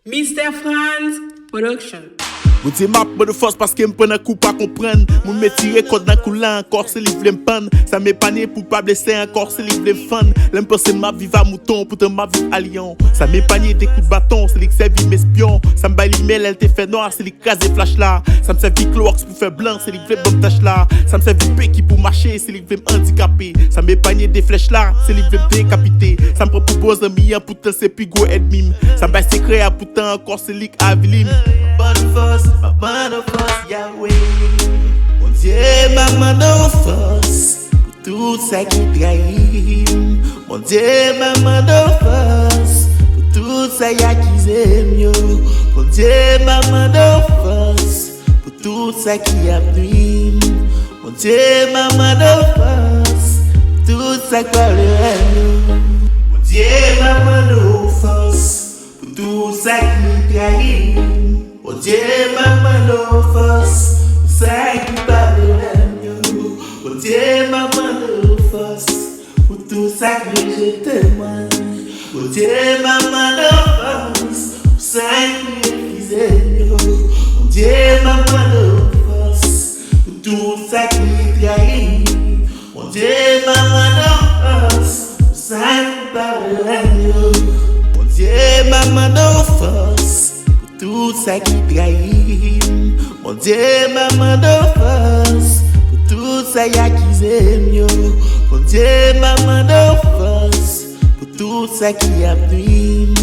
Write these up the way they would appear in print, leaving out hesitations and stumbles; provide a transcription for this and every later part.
Mr. Franz Production. Vous dites m'a pas de force parce que me prend un coup pas comprendre. Mon me tire code dans coulant encore c'est livre me panne. Ça m'épanne pour pas blesser encore c'est livre me fan. L'aime penser ma vie va mouton pour te ma vie à lion. Ça m'épanne des coups de bâton, c'est les que servi m'espion. Ça me baille l'email elle te fait noir, c'est les craser flash là. Ça me servi Clorox pour faire blanc, c'est les vrais bonnes tâches là. Ça me servi Péki pour marcher, c'est les vrais handicapés. Ça m'épanne des flèches là, c'est les vrais décapités. Ça me propose un million pour te c'est plus gros ennemi. Ça me baille secret à pourtant encore c'est les avilim. Bonne force, ma bonne force, Yahweh. Mon Dieu, ma bonne force, pour tout ça qui trahit. Mon Dieu, ma bonne force, pour tout ça qui aime. Mon Dieu, ma bonne force, pour tout ça qui a nuit. Mon Dieu, ma bonne force, pour tout ça qui parle. Mon Dieu, ma bonne force, pour tout ça qui trahit. Oh Dieu, maman, force, pour ça qui parle de nous. Oh Dieu, maman, force, pour tout ça que je témoigne. Oh Dieu, maman, force, pour ça qui refuse. Oh Dieu, maman, force, pour tout ça qui trahit. Oh Dieu, maman, force, pour ça qui parle de nous. Oh Dieu, maman, force. Tout ça qui trahit, mon Dieu, maman de force. Pour tout ça qui aime, mon Dieu, maman de force. Pour tout ça qui a nuit,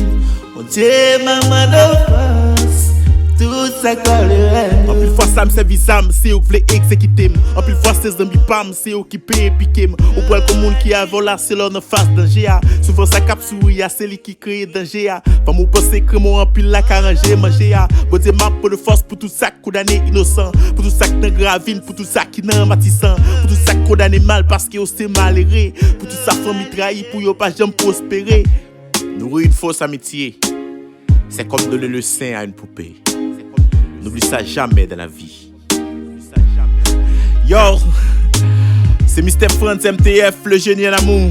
mon Dieu, maman de force. Tout ça qui parle. En plus fois ça me servi ça, c'est eux qui voulaient exécuter. En plus fois ces zombies pam, c'est eux qui paient piquer. Au point que le monde qui a volé, c'est leur face danger. Souvent ça cap souris, c'est lui qui crée danger. Pas mon penser que moi en pile la carangé manger. Bon Dieu m'a pas de force pour tout ça condamné innocent. Pour tout ça qui n'a gravine, pour tout ça qui n'a matissant. Pour tout ça condamné mal parce que c'est malheureux. Pour tout ça famille trahi pour yo pas jamais prospérer. Nourrir une fausse amitié, c'est comme donner le sein à une poupée. N'oublie ça jamais dans la vie. Yo, c'est Mr. Franz MTF, le génie en amour.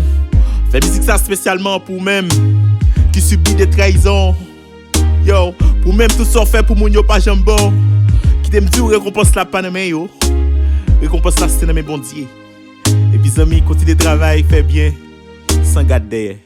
Fait musique ça spécialement pour même qui subit des trahisons. Yo, pour même tout ça fait pour mon yo pas jambon. Qui t'aime dire récompense la panne yo. Récompense la c'est dans mes bon Dieu. Et puis amis, continue de travailler, fait bien, sans garder.